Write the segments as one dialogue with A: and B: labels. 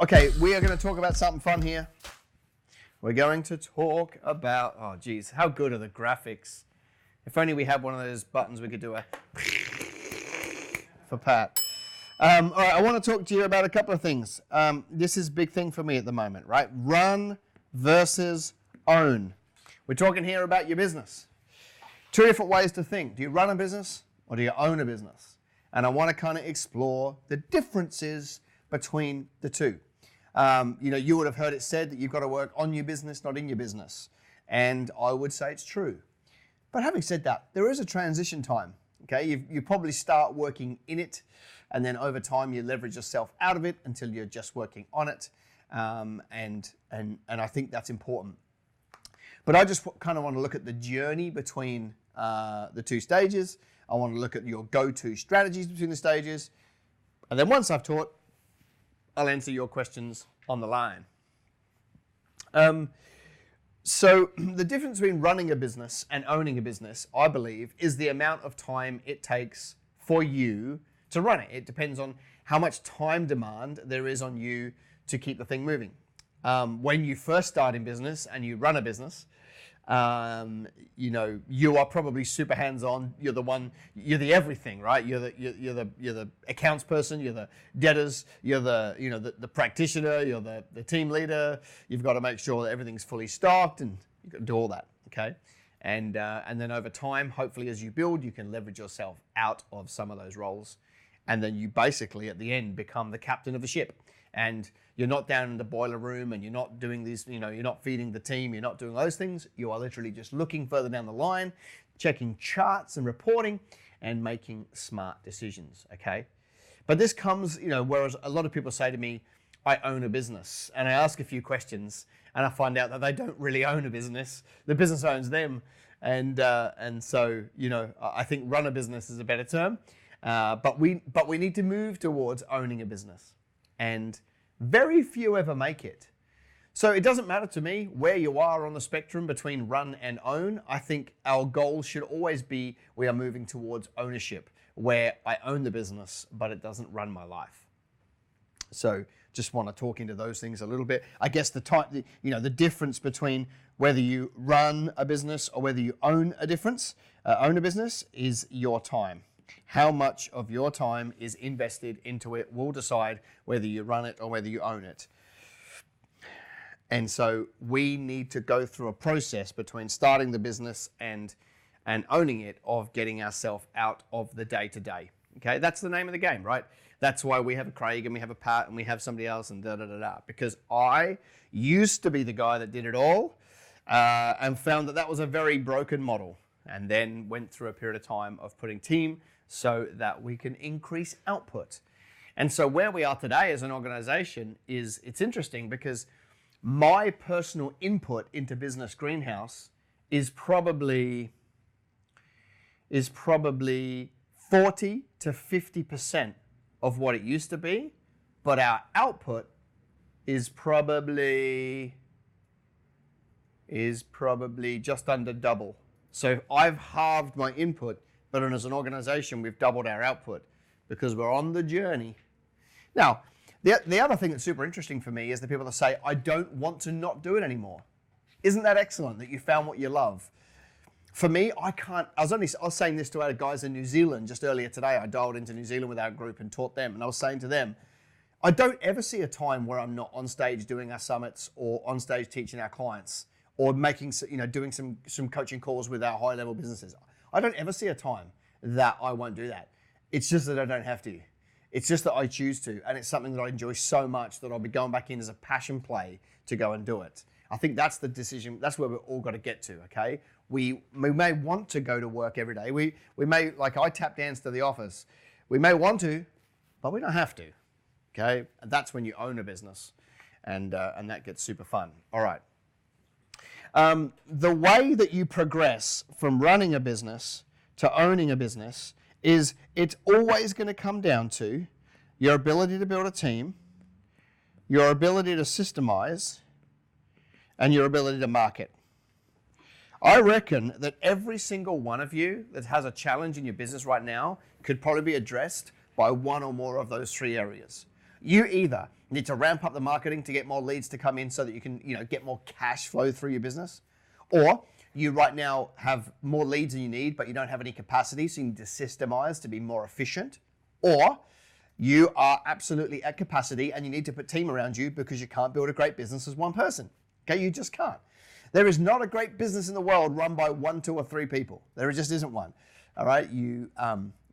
A: Okay, we are going to talk about something fun here. We're going to talk about, oh geez, how good are the graphics? If only we had one of those buttons we could do a for Pat. All right, I want to talk to you about a couple of things. This is a big thing for me at the moment, right? Run versus own. We're talking here about your business. Two different ways to think. Do you run a business or do you own a business? And I want to kind of explore the differences between the two. You would have heard it said that you've got to work on your business, not in your business. And I would say it's true. But having said that, there is a transition time. Okay, you probably start working in it, and then over time you leverage yourself out of it until you're just working on it. And I think that's important. But I just kind of want to look at the journey between the two stages. I want to look at your go-to strategies between the stages. And then once I've taught, I'll answer your questions on the line. So the difference between running a business and owning a business, I believe, is the amount of time it takes for you to run it. It depends on how much time demand there is on you to keep the thing moving. When you first start in business and you run a business, you are probably super hands-on. You're the everything, right? You're the accounts person. You're the debtors. You're the practitioner. You're the team leader. You've got to make sure that everything's fully stocked, and you've got to do all that, okay? And then over time, hopefully, as you build, you can leverage yourself out of some of those roles, and then you basically at the end become the captain of the ship. And you're not down in the boiler room and you're not doing these, you're not feeding the team, you're not doing those things. You are literally just looking further down the line, checking charts and reporting and making smart decisions, okay? But this comes, whereas a lot of people say to me, I own a business. And I ask a few questions and I find out that they don't really own a business. The business owns them. And so, I think run a business is a better term. But we need to move towards owning a business. And very few ever make it. So it doesn't matter to me where you are on the spectrum between run and own. I think our goal should always be we are moving towards ownership, where I own the business, but it doesn't run my life. So just want to talk into those things a little bit. I guess the difference between whether you run a business or whether you own a business is your time. How much of your time is invested into it will decide whether you run it or whether you own it. And so we need to go through a process between starting the business and owning it, of getting ourselves out of the day-to-day. Okay, that's the name of the game, right? That's why we have a Craig and we have a Pat and we have somebody else and da-da-da-da. Because I used to be the guy that did it all and found that was a very broken model, and then went through a period of time of putting team so that we can increase output. And so where we are today as an organization it's interesting because my personal input into Business Greenhouse is probably 40 to 50% of what it used to be, but our output is probably just under double. So I've halved my input, but as an organization, we've doubled our output because we're on the journey. Now, the other thing that's super interesting for me is the people that say, I don't want to not do it anymore. Isn't that excellent that you found what you love? For me, I can't. I was saying this to our guys in New Zealand just earlier today. I dialed into New Zealand with our group and taught them, and I was saying to them, I don't ever see a time where I'm not on stage doing our summits or on stage teaching our clients or doing some coaching calls with our high-level businesses. I don't ever see a time that I won't do that. It's just that I don't have to. It's just that I choose to, and it's something that I enjoy so much that I'll be going back in as a passion play to go and do it. I think that's the decision. That's where we've all got to get to, okay? We may want to go to work every day. We may, like I tap dance to the office. We may want to, but we don't have to, okay? And that's when you own a business, and that gets super fun. All right. The way that you progress from running a business to owning a business is it's always going to come down to your ability to build a team, your ability to systemize, and your ability to market. I reckon that every single one of you that has a challenge in your business right now could probably be addressed by one or more of those three areas. you either need to ramp up the marketing to get more leads to come in so that you can, get more cash flow through your business, or you right now have more leads than you need, but you don't have any capacity, so you need to systemize to be more efficient, or you are absolutely at capacity and you need to put a team around you because you can't build a great business as one person. Okay, you just can't. There is not a great business in the world run by 1, 2, or 3 people. There just isn't one. All right, you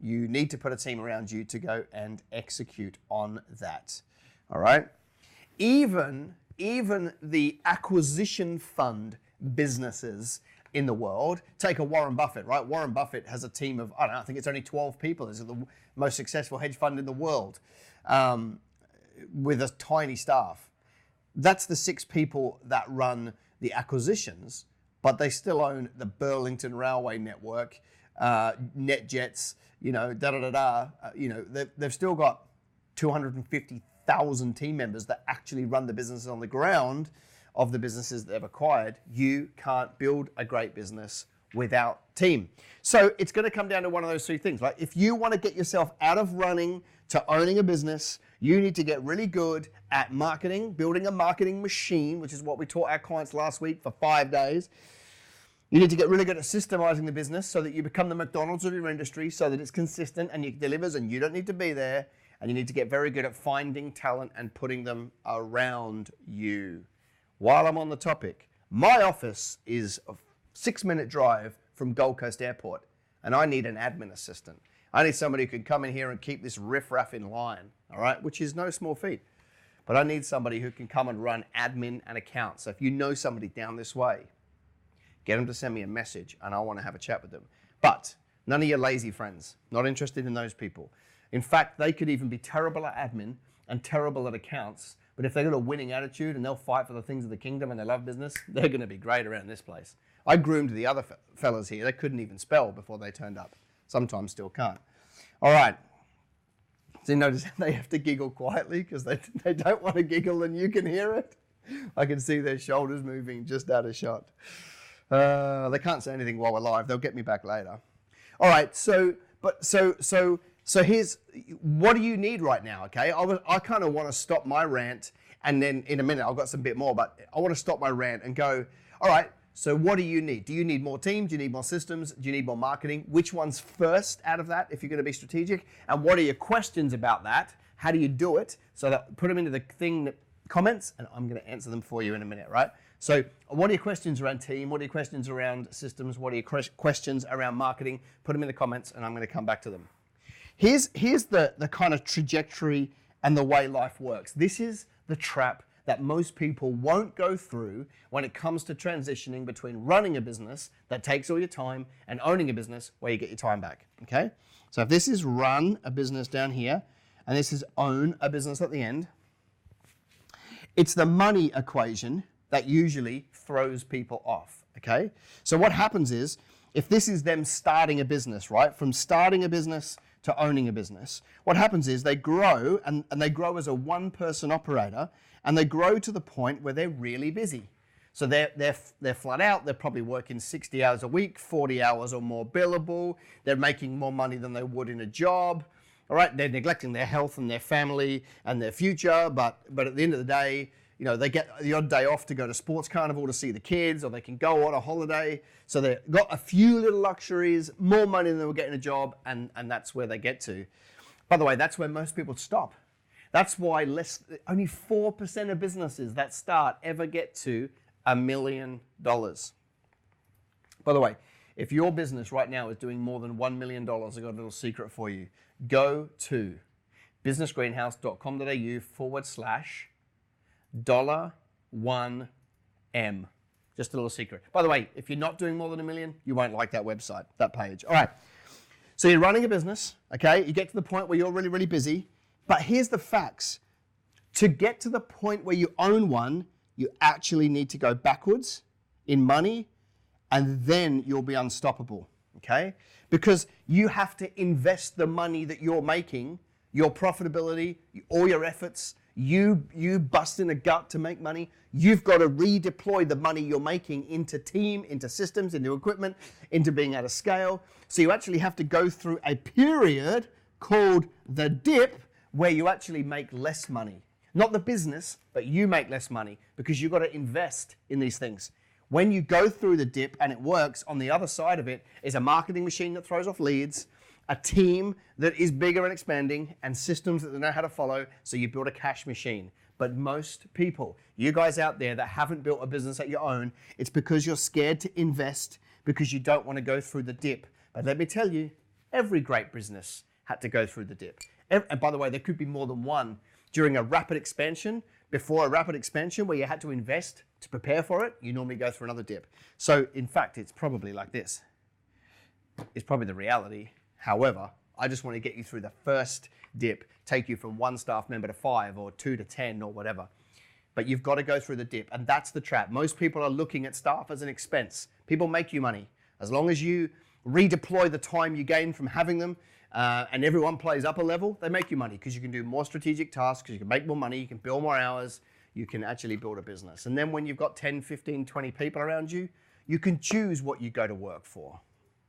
A: need to put a team around you to go and execute on that. All right, even the acquisition fund businesses in the world, take a Warren Buffett, right? Warren Buffett has a team of, I think it's only 12 people. This is the most successful hedge fund in the world with a tiny staff. That's the 6 people that run the acquisitions, but they still own the Burlington Railway Network, NetJets, they've still got 250,000 team members that actually run the businesses on the ground of the businesses that they've acquired. You can't build a great business without team. So it's going to come down to one of those 3 things, right? If you want to get yourself out of running to owning a business, you need to get really good at marketing, building a marketing machine, which is what we taught our clients last week for 5 days. You need to get really good at systemizing the business so that you become the McDonald's of your industry, so that it's consistent and it delivers and you don't need to be there. And you need to get very good at finding talent and putting them around you. While I'm on the topic, my office is a 6-minute drive from Gold Coast Airport, and I need an admin assistant. I need somebody who can come in here and keep this riffraff in line, all right, which is no small feat. But I need somebody who can come and run admin and accounts. So if you know somebody down this way, get them to send me a message, and I want to have a chat with them. But none of your lazy friends, not interested in those people. In fact, they could even be terrible at admin and terrible at accounts, but if they've got a winning attitude and they'll fight for the things of the kingdom and they love business, they're going to be great around this place. I groomed the other fellas here. They couldn't even spell before they turned up. Sometimes still can't. All right. So you notice they have to giggle quietly because they don't want to giggle and you can hear it. I can see their shoulders moving just out of shot. They can't say anything while we're live. They'll get me back later. All right. So here's, what do you need right now, okay? I kind of want to stop my rant, and then in a minute I've got some bit more, but I want to stop my rant and go, all right, so what do you need? Do you need more team? Do you need more systems? Do you need more marketing? Which one's first out of that if you're going to be strategic? And what are your questions about that? How do you do it? So that, put them into the comments, and I'm going to answer them for you in a minute, right? So what are your questions around team? What are your questions around systems? What are your questions around marketing? Put them in the comments, and I'm going to come back to them. Here's the kind of trajectory and the way life works. This is the trap that most people won't go through when it comes to transitioning between running a business that takes all your time and owning a business where you get your time back, okay? So if this is run a business down here and this is own a business at the end, it's the money equation that usually throws people off, okay? So what happens is, if this is them starting a business, right? From starting a business to owning a business, what happens is they grow and they grow as a one-person operator, and they grow to the point where they're really busy. So they're flat out. They're probably working 60 hours a week, 40 hours or more billable. They're making more money than they would in a job. All right, they're neglecting their health and their family and their future, but at the end of the day, they get the odd day off to go to sports carnival to see the kids, or they can go on a holiday. So they've got a few little luxuries, more money than they will get in a job, and that's where they get to. By the way, that's where most people stop. That's why only 4% of businesses that start ever get to $1 million. By the way, if your business right now is doing more than $1 million, I've got a little secret for you. Go to businessgreenhouse.com.au/$1M. Just a little secret. By the way, if you're not doing more than $1 million, you won't like that website, that page. All right. So you're running a business, okay? You get to the point where you're really, really busy. But here's the facts. To get to the point where you own one, you actually need to go backwards in money, and then you'll be unstoppable, okay? Because you have to invest the money that you're making, your profitability, all your efforts. You bust in a gut to make money. You've got to redeploy the money you're making into team, into systems, into equipment, into being at a scale. So you actually have to go through a period called the dip, where you actually make less money. Not the business, but you make less money because you've got to invest in these things. When you go through the dip and it works, on the other side of it is a marketing machine that throws off leads, a team that is bigger and expanding, and systems that they know how to follow, so you build a cash machine. But most people, you guys out there that haven't built a business at your own, it's because you're scared to invest because you don't want to go through the dip. But let me tell you, every great business had to go through the dip. And by the way, there could be more than one. During a rapid expansion, before a rapid expansion where you had to invest to prepare for it, you normally go through another dip. So in fact, it's probably like this. It's probably the reality. However, I just want to get you through the first dip, take you from 1 staff member to 5 or 2 to 10 or whatever. But you've got to go through the dip, and that's the trap. Most people are looking at staff as an expense. People make you money. As long as you redeploy the time you gain from having them, and everyone plays up a level, they make you money because you can do more strategic tasks, you can make more money, you can bill more hours, you can actually build a business. And then when you've got 10, 15, 20 people around you, you can choose what you go to work for.